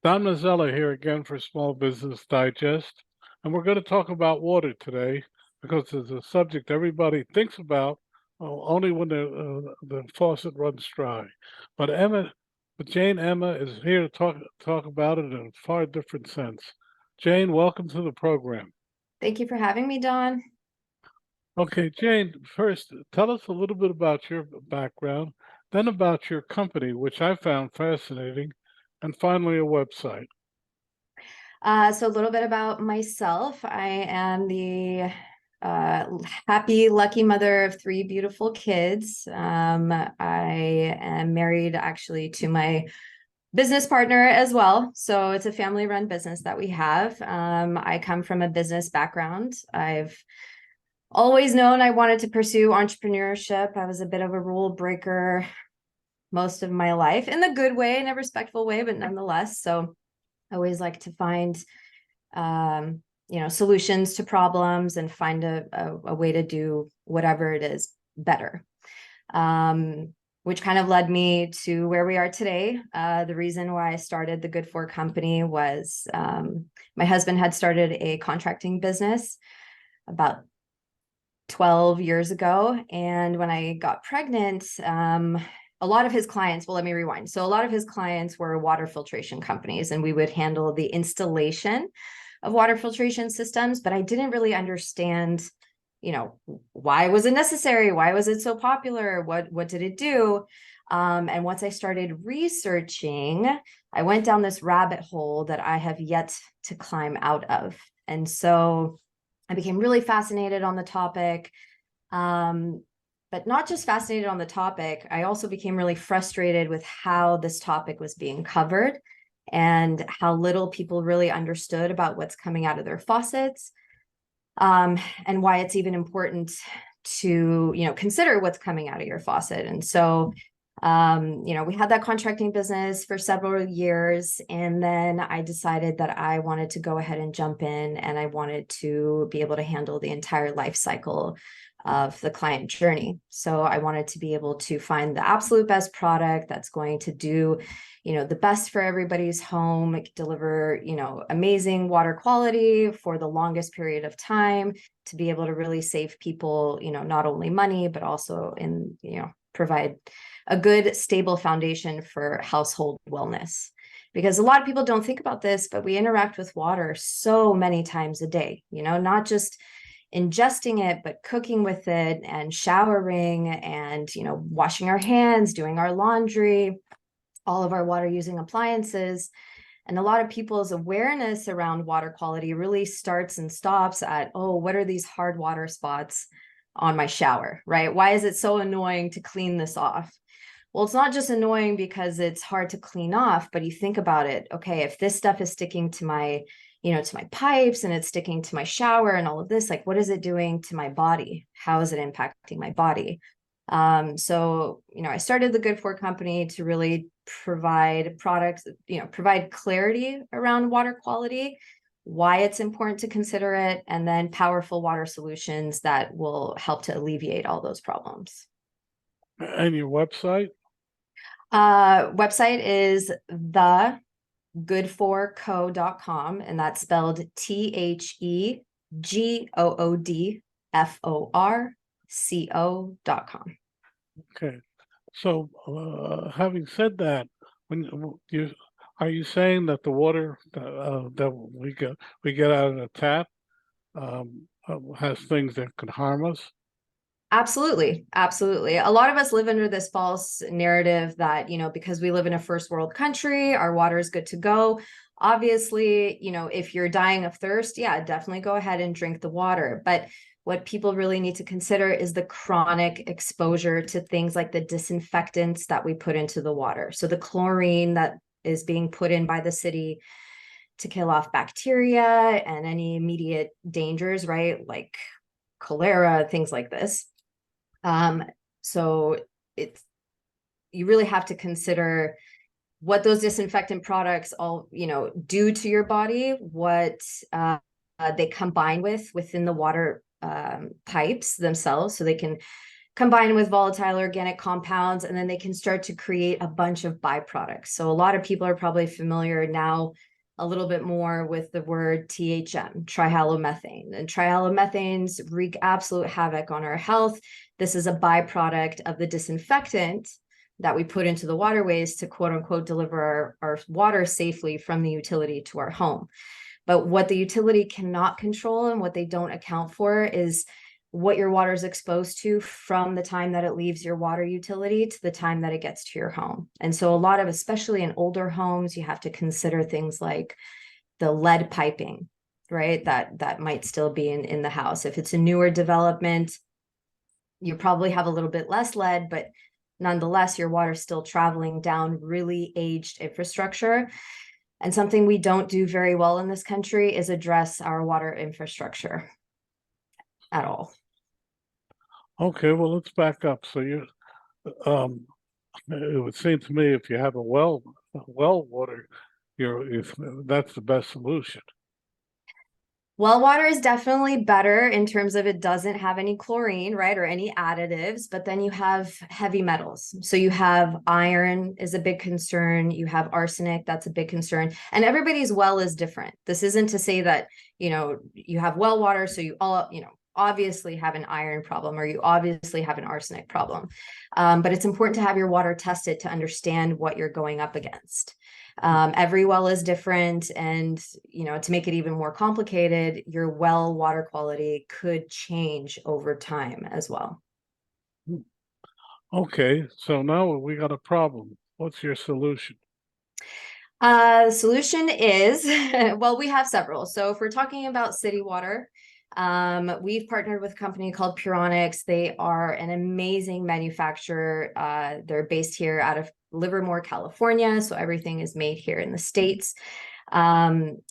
Don Mazzella here again for Small Business Digest, and we're going to talk about water today because it's a subject everybody thinks about only when the faucet runs dry. But Jane Emma is here to talk about it in a far different sense. Jane, welcome to the program. Thank you for having me, Don. Okay, Jane, first tell us a little bit about your background, then about your company, which I found fascinating, and finally a website. So a little bit about myself. I am the happy, lucky mother of three beautiful kids. I am married actually to my business partner as well. So it's a family-run business that we have. I come from a business background. I've always known I wanted to pursue entrepreneurship. I was a bit of a rule breaker most of my life in the good way, in a respectful way, but nonetheless. So I always like to find, solutions to problems and find a way to do whatever it is better. Which kind of led me to where we are today. The reason why I started the Good For company was my husband had started a contracting business about 12 years ago. And when I got pregnant, a lot of his clients, well, let me rewind. So a lot of his clients were water filtration companies, and we would handle the installation of water filtration systems, but I didn't really understand, why was it necessary? Why was it so popular? What did it do? And once I started researching, I went down this rabbit hole that I have yet to climb out of. And so I became really fascinated on the topic. But not just fascinated on the topic, I also became really frustrated with how this topic was being covered and how little people really understood about what's coming out of their faucets, and why it's even important to, consider what's coming out of your faucet. And so, we had that contracting business for several years, and then I decided that I wanted to go ahead and jump in, and I wanted to be able to handle the entire life cycle of the client journey. So I wanted to be able to find the absolute best product that's going to do, the best for everybody's home, deliver, amazing water quality for the longest period of time, to be able to really save people, not only money, but also provide a good, stable foundation for household wellness. Because a lot of people don't think about this, but we interact with water so many times a day, not just ingesting it, but cooking with it and showering and, washing our hands, doing our laundry, all of our water using appliances. And a lot of people's awareness around water quality really starts and stops at, oh, what are these hard water spots on my shower, right? Why is it so annoying to clean this off? Well, it's not just annoying because it's hard to clean off, but you think about it. Okay, if this stuff is sticking to my to my pipes and it's sticking to my shower and all of this, like, what is it doing to my body? How is it impacting my body? So, I started the Good For company to really provide products, provide clarity around water quality, why it's important to consider it, and then powerful water solutions that will help to alleviate all those problems. And your website? Website is the goodforco.com, and that's spelled TheGoodForco.com. Okay. So, having said that, when you are you saying that the water that we get out of the tap has things that could harm us? Absolutely. Absolutely. A lot of us live under this false narrative that, because we live in a first world country, our water is good to go. Obviously, if you're dying of thirst, yeah, definitely go ahead and drink the water. But what people really need to consider is the chronic exposure to things like the disinfectants that we put into the water. So the chlorine that is being put in by the city to kill off bacteria and any immediate dangers, right? Like cholera, things like this. So you really have to consider what those disinfectant products all, do to your body, what they combine with within the water pipes themselves, so they can combine with volatile organic compounds, and then they can start to create a bunch of byproducts. So a lot of people are probably familiar now a little bit more with the word THM, trihalomethane. And trihalomethanes wreak absolute havoc on our health. This is a byproduct of the disinfectant that we put into the waterways to quote unquote deliver our water safely from the utility to our home. But what the utility cannot control and what they don't account for is what your water is exposed to from the time that it leaves your water utility to the time that it gets to your home. And so a lot of, especially in older homes, you have to consider things like the lead piping, right? That might still be in the house. If it's a newer development, you probably have a little bit less lead, but nonetheless, your water's still traveling down really aged infrastructure. And something we don't do very well in this country is address our water infrastructure at all. Okay, well, let's back up. So um, it would seem to me if you have a well water, that's the best solution. Well water is definitely better in terms of it doesn't have any chlorine, right, or any additives, but then you have heavy metals. So you have iron is a big concern. You have arsenic, that's a big concern. And everybody's well is different. This isn't to say that, you have well water, so you all, obviously have an iron problem or you obviously have an arsenic problem. But it's important to have your water tested to understand what you're going up against. Every well is different, and to make it even more complicated, your well water quality could change over time as well. Okay, so now we got a problem. What's your solution? Solution is, well, we have several. So if we're talking about city water, we've partnered with a company called Puronics. They are an amazing manufacturer. They're based here out of Livermore, California. So everything is made here in the States. And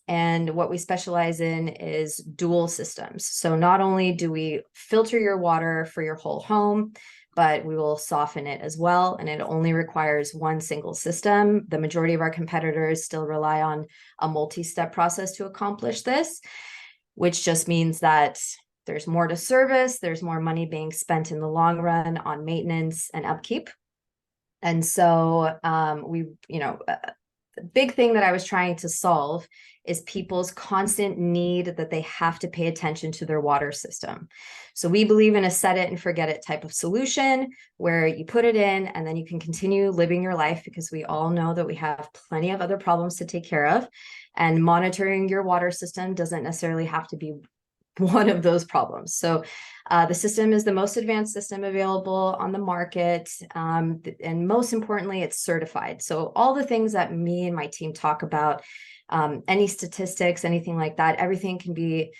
what we specialize in is dual systems. So not only do we filter your water for your whole home, but we will soften it as well. And it only requires one single system. The majority of our competitors still rely on a multi-step process to accomplish this, which just means that there's more to service, there's more money being spent in the long run on maintenance and upkeep. And so the big thing that I was trying to solve is people's constant need that they have to pay attention to their water system. So we believe in a set it and forget it type of solution where you put it in and then you can continue living your life, because we all know that we have plenty of other problems to take care of. And monitoring your water system doesn't necessarily have to be one of those problems. So the system is the most advanced system available on the market. And most importantly, it's certified. So all the things that me and my team talk about, any statistics, anything like that, everything can be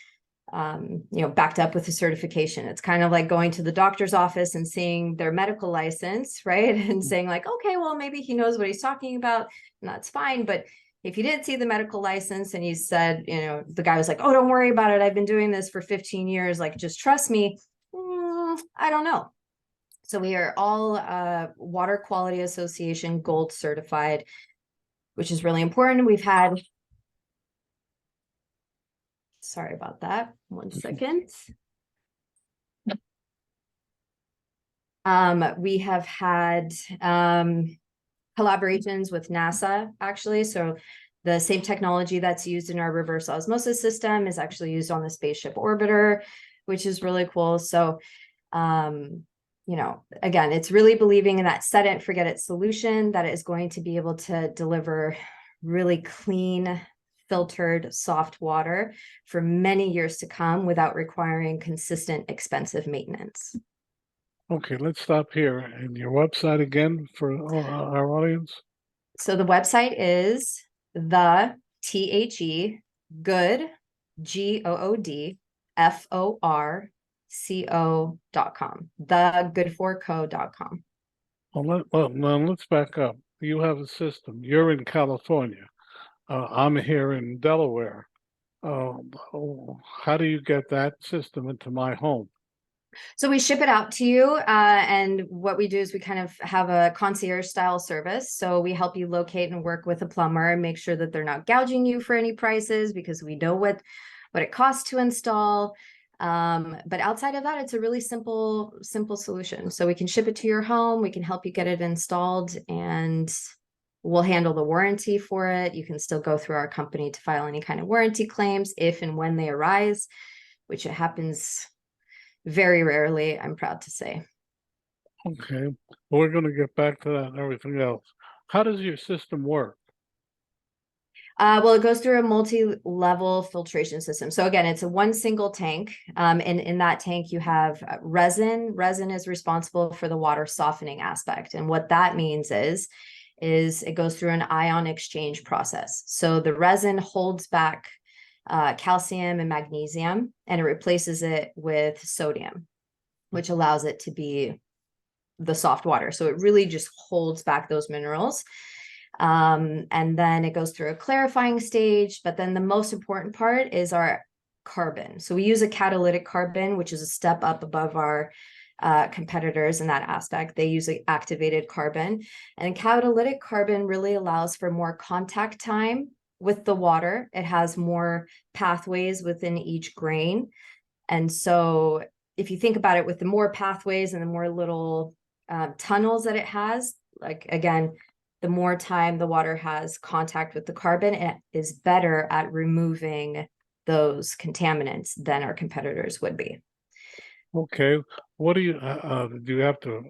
backed up with a certification. It's kind of like going to the doctor's office and seeing their medical license, right? And saying like, okay, well, maybe he knows what he's talking about, and that's fine. But if you didn't see the medical license and you said, the guy was like, oh, don't worry about it, I've been doing this for 15 years, like, just trust me. I don't know. So we are all Water Quality Association Gold certified, which is really important. We've had, sorry about that, 1 second. We have had collaborations with NASA, actually. So the same technology that's used in our reverse osmosis system is actually used on the Spaceship Orbiter, which is really cool. So, again, it's really believing in that set it, forget it solution that is going to be able to deliver really clean, filtered, soft water for many years to come without requiring consistent, expensive maintenance. Okay, let's stop here. And your website again for our audience? So the website is the THE good GOOD FORCO.com. thegoodforco.com. Well, now let's back up. You have a system. You're in California. I'm here in Delaware. How do you get that system into my home? So we ship it out to you, and what we do is we kind of have a concierge style service. So we help you locate and work with a plumber and make sure that they're not gouging you for any prices, because we know what it costs to install. But outside of that, it's a really simple solution. So we can ship it to your home, we can help you get it installed, and we'll handle the warranty for it. You can still go through our company to file any kind of warranty claims if and when they arise, which it happens very rarely, I'm proud to say. Okay, well, we're gonna get back to that and everything else. How does your system work? Well, it goes through a multi-level filtration system. So again, it's a one single tank. And in that tank, you have resin. Resin is responsible for the water softening aspect. And what that means is it goes through an ion exchange process. So the resin holds back calcium and magnesium, and it replaces it with sodium, which allows it to be the soft water. So it really just holds back those minerals. And then it goes through a clarifying stage, but then the most important part is our carbon. So we use a catalytic carbon, which is a step up above our competitors in that aspect. They use activated carbon, and catalytic carbon really allows for more contact time with the water. It has more pathways within each grain. And so if you think about it, with the more pathways and the more little tunnels that it has, like again, the more time the water has contact with the carbon, it is better at removing those contaminants than our competitors would be. Okay, what do you have to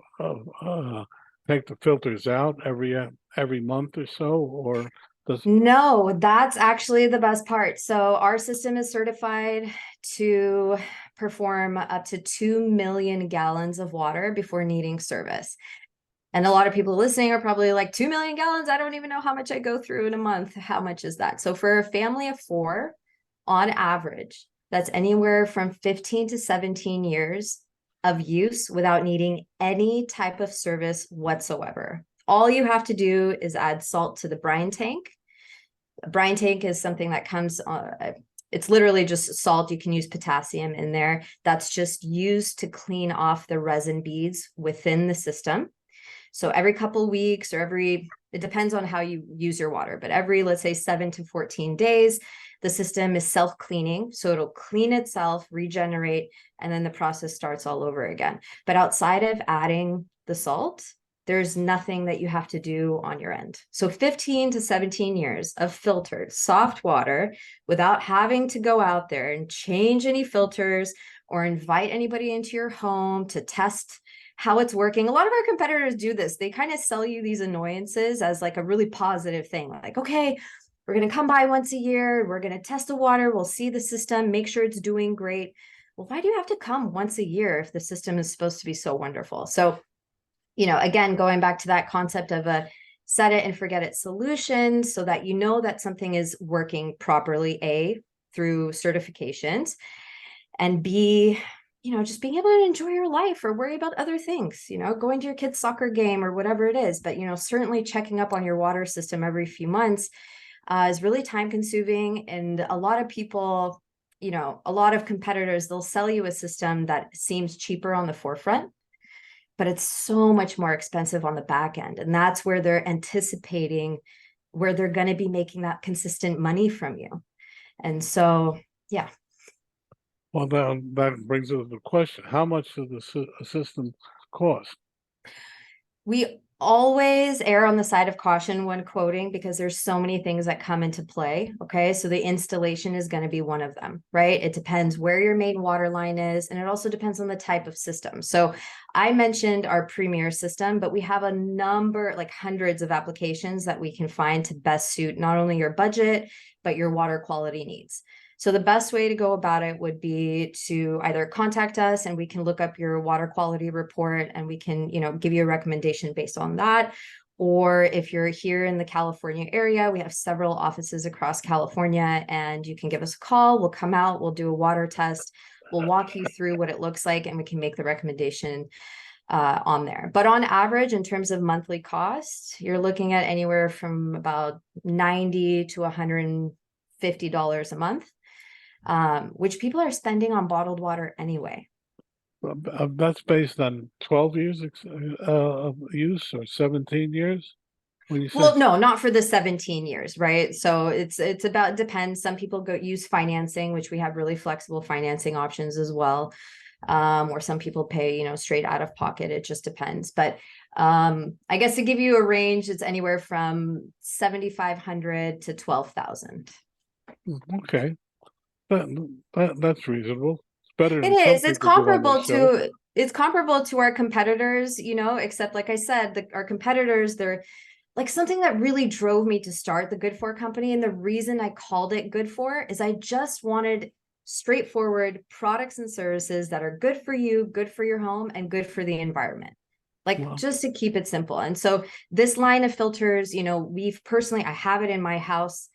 take the filters out every month or so, or does? No, that's actually the best part. So our system is certified to perform up to 2 million gallons of water before needing service. And a lot of people listening are probably like, 2 million gallons? I don't even know how much I go through in a month. How much is that? So for a family of 4, on average, that's anywhere from 15 to 17 years of use without needing any type of service whatsoever. All you have to do is add salt to the brine tank. A brine tank is something that comes it's literally just salt. You can use potassium in there. That's just used to clean off the resin beads within the system. So every couple of weeks or it depends on how you use your water, but every, let's say 7 to 14 days, the system is self-cleaning. So it'll clean itself, regenerate, and then the process starts all over again. But outside of adding the salt, there's nothing that you have to do on your end. So 15 to 17 years of filtered soft water without having to go out there and change any filters or invite anybody into your home to test how it's working. A lot of our competitors do this. They kind of sell you these annoyances as like a really positive thing. Like, okay, we're going to come by once a year. We're going to test the water. We'll see the system, make sure it's doing great. Well, why do you have to come once a year if the system is supposed to be so wonderful? So, again, going back to that concept of a set it and forget it solution, so that you know that something is working properly, A, through certifications, and B, just being able to enjoy your life or worry about other things, going to your kid's soccer game or whatever it is. But, certainly checking up on your water system every few months is really time consuming. And a lot of people, a lot of competitors, they'll sell you a system that seems cheaper on the forefront, but it's so much more expensive on the back end. And that's where they're anticipating where they're going to be making that consistent money from you. And so, yeah. Well, that brings us to the question: how much does the system cost? We always err on the side of caution when quoting, because there's so many things that come into play. Okay. So the installation is going to be one of them, right? It depends where your main water line is. And it also depends on the type of system. So I mentioned our Premier system, but we have a number, like hundreds of applications that we can find to best suit not only your budget, but your water quality needs. So the best way to go about it would be to either contact us and we can look up your water quality report and we can, give you a recommendation based on that. Or if you're here in the California area, we have several offices across California, and you can give us a call. We'll come out, we'll do a water test, we'll walk you through what it looks like, and we can make the recommendation on there. But on average, in terms of monthly cost, you're looking at anywhere from about $90 to $150 a month. Which people are spending on bottled water anyway. That's based on 12 years of use or 17 years? When you say, Well, no, not for the 17 years, right? So it's about depends. Some people go use financing, which we have really flexible financing options as well. Or some people pay, straight out of pocket. It just depends. But I guess to give you a range, it's anywhere from 7,500 to 12,000. okay, that's reasonable. It's better It than some is. people get on this show. It's comparable to our competitors, except like I said, our competitors, they're like something that really drove me to start the Good For company. And the reason I called it Good For is I just wanted straightforward products and services that are good for you, good for your home, and good for the environment. Like Well, just to keep it simple. And so this line of filters, I have it in my house.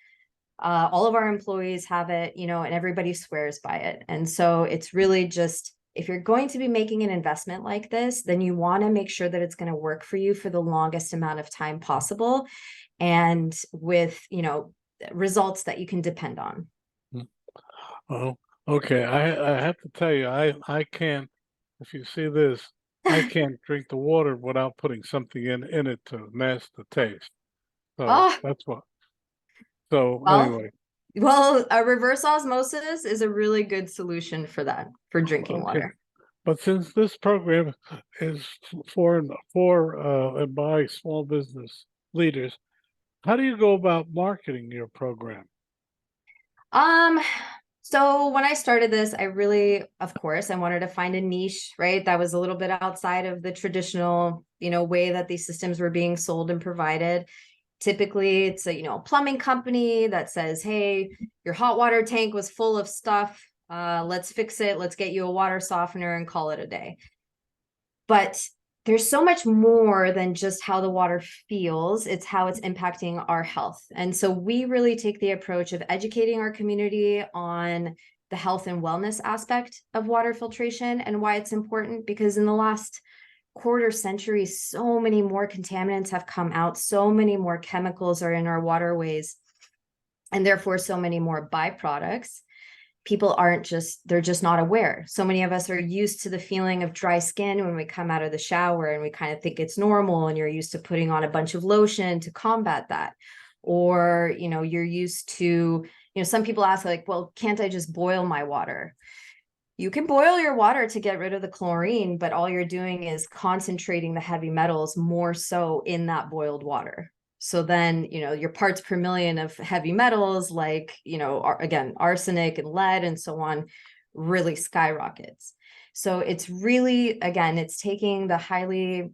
All of our employees have it, and everybody swears by it. And so it's really just, if you're going to be making an investment like this, then you want to make sure that it's going to work for you for the longest amount of time possible and with, results that you can depend on. oh, okay. I have to tell you, I can't. If you see this, I can't drink the water without putting something in it to mask the taste. So Oh, that's what. So well, anyway, a reverse osmosis is a really good solution for that, for drinking okay. water. But since this program is for and by small business leaders, how do you go about marketing your program? Um, so when I started this, I really, of course, I wanted to find a niche, right? That was a little bit outside of the traditional, way that these systems were being sold and provided. Typically, it's a plumbing company that says, "Hey, your hot water tank was full of stuff. Let's fix it. Let's get you a water softener and call it a day." But there's so much more than just how the water feels. It's how it's impacting our health. And so we really take the approach of educating our community on the health and wellness aspect of water filtration and why it's important, because in the last quarter century, so many more contaminants have come out, so many more chemicals are in our waterways, and therefore so many more byproducts. People they're just not aware. So many of us are used to the feeling of dry skin when we come out of the shower, and we kind of think it's normal, and you're used to putting on a bunch of lotion to combat that. Or, you're used to, some people ask like, well, can't I just boil my water? You can boil your water to get rid of the chlorine, but all you're doing is concentrating the heavy metals more so in that boiled water. So then, your parts per million of heavy metals, like, again, arsenic and lead and so on, really skyrockets. So it's really, again, it's taking the highly,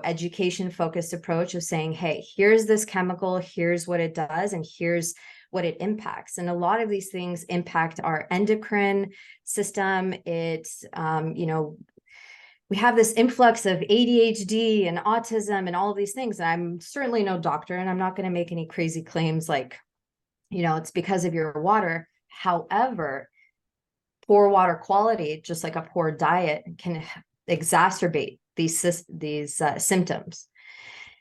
education focused approach of saying, hey, here's this chemical, here's what it does, and here's what it impacts. And a lot of these things impact our endocrine system. It's, we have this influx of ADHD and autism and all of these things. And I'm certainly no doctor, and I'm not going to make any crazy claims like, it's because of your water. However, poor water quality, just like a poor diet, can exacerbate these symptoms.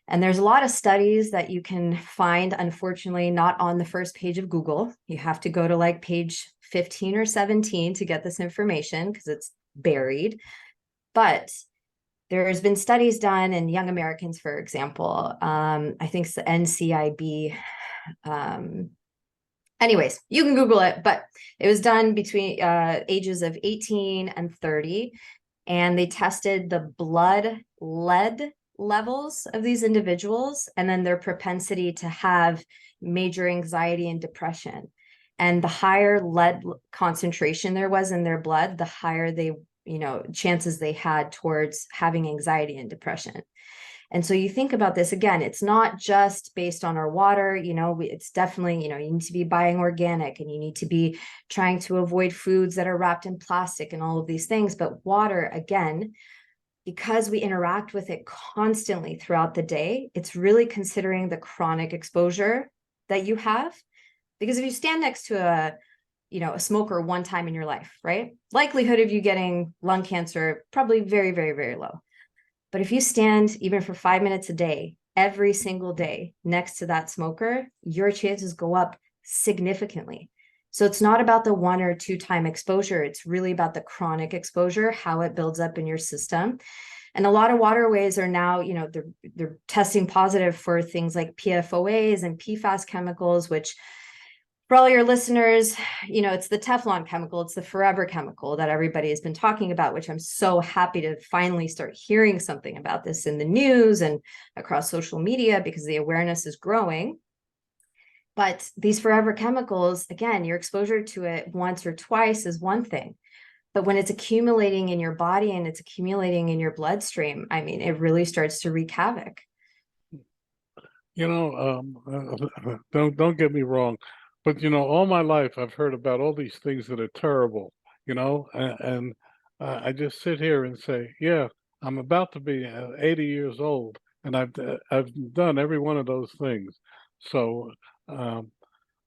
And there's a lot of studies that you can find, unfortunately, not on the first page of Google. You have to go to like page 15 or 17 to get this information because it's buried. But there's been studies done in young Americans, for example. I think it's the NCIB. Anyways, you can Google it, but it was done between ages of 18 and 30. And they tested the blood lead levels of these individuals and then their propensity to have major anxiety and depression. And the higher lead concentration there was in their blood, the higher chances they had towards having anxiety and depression. And so you think about this again, it's not just based on our water, it's definitely, you need to be buying organic, and you need to be trying to avoid foods that are wrapped in plastic and all of these things. But water, again, because we interact with it constantly throughout the day, it's really considering the chronic exposure that you have. Because if you stand next to a smoker one time in your life, right? Likelihood of you getting lung cancer, probably very, very, very low. But if you stand even for 5 minutes a day, every single day next to that smoker, your chances go up significantly. So it's not about the 1 or 2 time exposure. It's really about the chronic exposure, how it builds up in your system. And a lot of waterways are now, you know, they're testing positive for things like PFOAs and PFAS chemicals, which for all your listeners, you know, it's the Teflon chemical, it's the forever chemical that everybody has been talking about, which I'm so happy to finally start hearing something about this in the news and across social media, because the awareness is growing. But these forever chemicals, again, your exposure to it once or twice is one thing. But when it's accumulating in your body and it's accumulating in your bloodstream, I mean, it really starts to wreak havoc. You know, don't get me wrong, but you know, all my life I've heard about all these things that are terrible, you know, and I just sit here and say, yeah, I'm about to be 80 years old, and I've done every one of those things. So, um,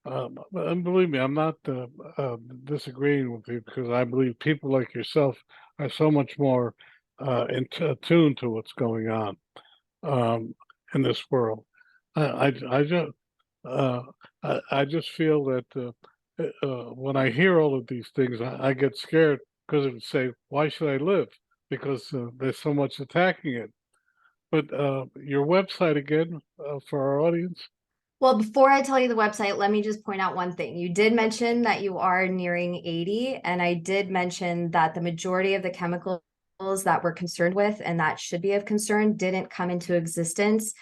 and believe me, I'm not disagreeing with you, because I believe people like yourself are so much more attuned to what's going on um, in this world. I just uh, I just feel that when I hear all of these things, I get scared, because it would say, "Why should I live?" Because there's so much attacking it. But your website again for our audience. Well, before I tell you the website, let me just point out one thing. You did mention that you are nearing 80, and I did mention that the majority of the chemicals that we're concerned with and that should be of concern didn't come into existence,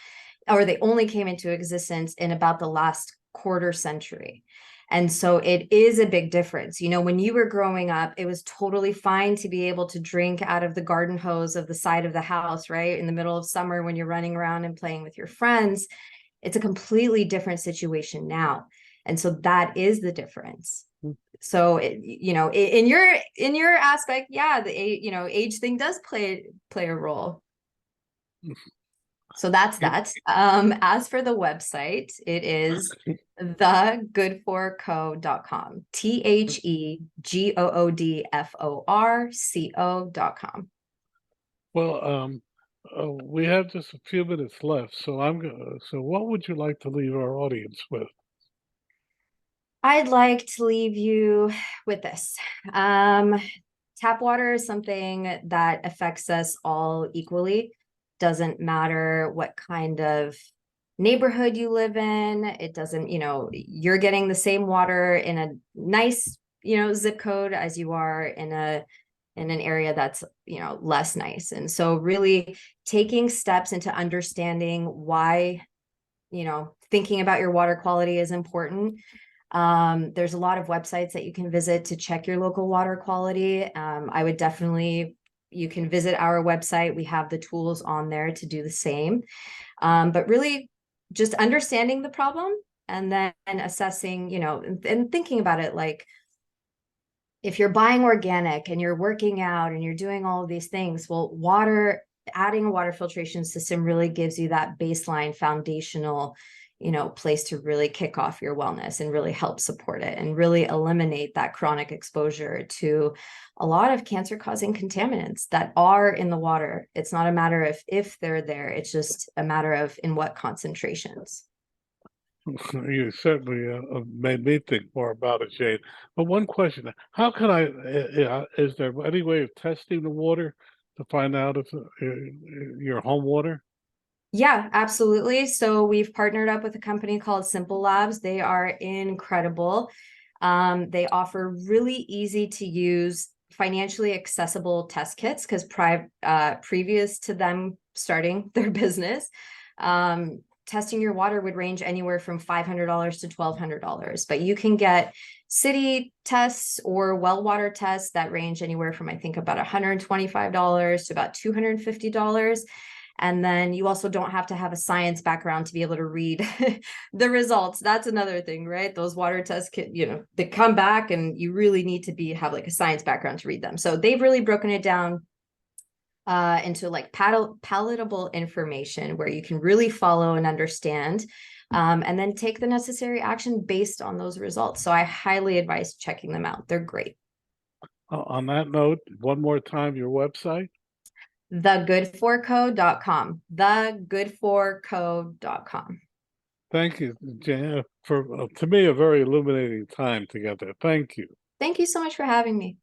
or they only came into existence in about the last quarter century. And so it is a big difference. You know, when you were growing up, it was totally fine to be able to drink out of the garden hose of the side of the house, right? In the middle of summer when you're running around and playing with your friends. It's a completely different situation now. And so that is the difference. So, you know, in your aspect, yeah, the age thing does play a role. So that's that. As for the website, it is thegoodforco.com. TheGoodforco.com. Well, we have just a few minutes left, so I'm gonna. So, what would you like to leave our audience with? I'd like to leave you with this. Tap water is something that affects us all equally. Doesn't matter what kind of neighborhood you live in. It doesn't, you know, you're getting the same water in a nice, you know, zip code as you are in an area that's, you know, less nice. And so really taking steps into understanding why, you know, thinking about your water quality is important. There's a lot of websites that you can visit to check your local water quality. I would definitely, you can visit our website. We have the tools on there to do the same. But really just understanding the problem and then assessing, you know, and thinking about it, like if you're buying organic and you're working out and you're doing all of these things, well, adding a water filtration system really gives you that baseline foundational, you know, place to really kick off your wellness and really help support it and really eliminate that chronic exposure to a lot of cancer causing contaminants that are in the water. It's not a matter of if they're there, it's just a matter of in what concentrations. You certainly made me think more about it, Jane. But one question: how can I? Is there any way of testing the water to find out if your home water? Yeah, absolutely. So we've partnered up with a company called Simple Labs. They are incredible. They offer really easy to use, financially accessible test kits because previous to them starting their business, testing your water would range anywhere from $500 to $1,200. But you can get city tests or well water tests that range anywhere from, I think, about $125 to about $250. And then you also don't have to have a science background to be able to read the results. That's another thing, right? Those water tests, you know, they come back and you really need to have like a science background to read them. So they've really broken it down into like palatable information where you can really follow and understand, and then take the necessary action based on those results. So I highly advise checking them out. They're great. On that note, one more time, your website. Thegoodforco.com. Thegoodforco.com. Thank you, Jane, for to me a very illuminating time together. Thank you. Thank you so much for having me.